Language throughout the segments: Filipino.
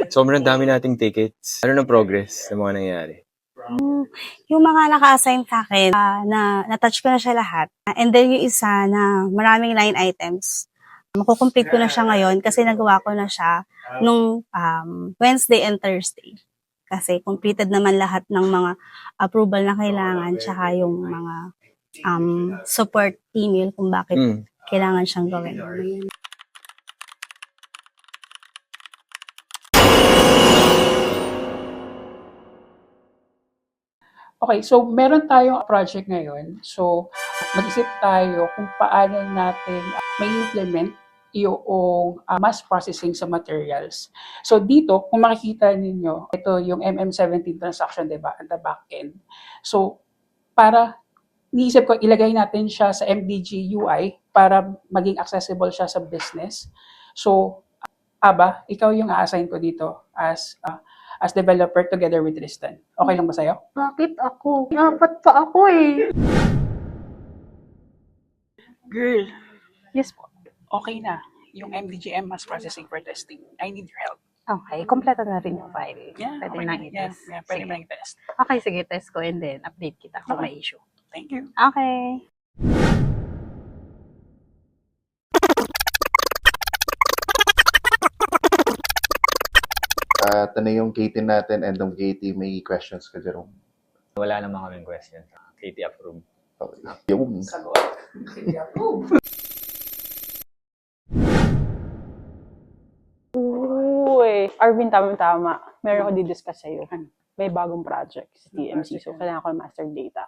sobrang dami nating tickets. Ano na progress sa mga nangyari? Yung mga naka-assign sa akin, na-touch ko na siya lahat. And then yung isa na maraming line items, makukomplete ko na siya ngayon kasi nagawa ko na siya nung Wednesday and Thursday. Kasi completed naman lahat ng mga approval na kailangan, tsaka yung mga support email kung bakit kailangan siyang gawin. Okay, so meron tayong project ngayon. So, mag-isip tayo kung paano natin may implement yung mass processing sa materials. So, dito, kung makikita ninyo, ito yung MM17 transaction, diba, at the back end. So, para niisip ko, ilagay natin siya sa MDG UI para maging accessible siya sa business. So, Aba, ikaw yung a-assign ko dito as developer together with Tristan. Okay lang ba sa'yo? Bakit ako? Dapat pa ako eh. Girl, Yes po. okay na. Yung MDGM mass processing for testing. I need your help. Okay, kompleto na rin yung file. Yeah, Pwede okay na na. i-test. Yeah, pwede Sige. na i-test. Okay, sige, test ko and then update kita kung may issue. Thank you. Okay. Tanong yung Katie natin and yung Katie, may questions ka, Jerome? Wala naman kaming question. Katie approved. Okay. Yung. Uy, Arvin, tama-tama. Meron ko di-discuss sa'yo. May bagong project sa TMC. So, kailangan ko ng master data.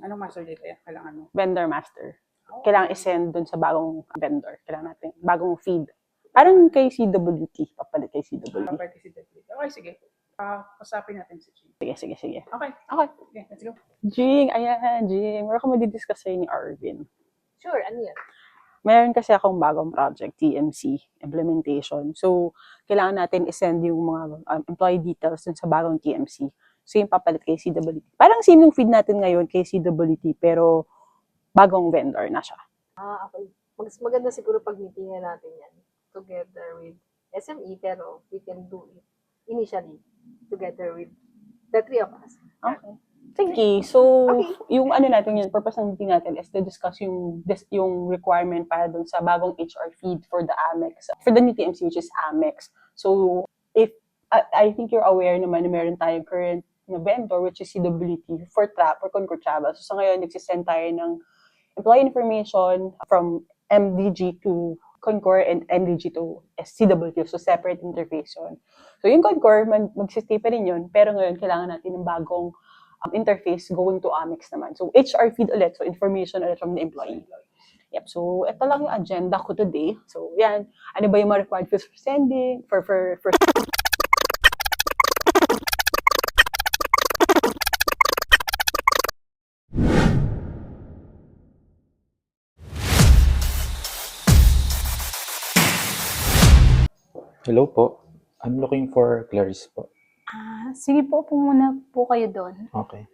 Anong master data yan? Kailangan mo? Vendor master. Kailangan i-send dun sa bagong vendor. Kailangan natin bagong feed. Parang kay CWT. Papalit kay CWT. Okay, sige. Pasapin natin si Jing. Sige. Okay. Okay. Okay, let's go. Jing, ayan, Jing. Meron ko di-discuss sa'yo ni Arvin. Sure, ano yan? Meron kasi akong bagong project, TMC, implementation. So, kailangan natin i-send yung mga employee details dun sa bagong TMC. So, yung papalit kay CWT. Parang same yung feed natin ngayon kay CWT, pero bagong vendor na siya. Okay. Mas maganda siguro pag meetingan natin yan together with SME, pero we can do it initially together with the three of us. Okay. Sige. So, yung ano natin yun, purpose ng meeting natin is to discuss yung requirement para dun sa bagong HR feed for the Amex, for the new TMC, which is Amex. So, if I think you're aware naman na meron tayong current na vendor, which is CWT, for Concur Travel. So, sa ngayon, nagsisend tayo ng employee information from MDG to Concur and MDG to CWT. So, separate interface yun. So, yung Concur, magsistay pa rin yun, pero ngayon, kailangan natin ng bagong interface going to Amex naman. So, HR feed ulit. So, information ulit from the employee. Yep. So, ito lang yung agenda ko today. So, yan. Ano ba yung mga required fields for sending? For Hello po. I'm looking for Clarice po. Sige po, muna po kayo doon. Okay.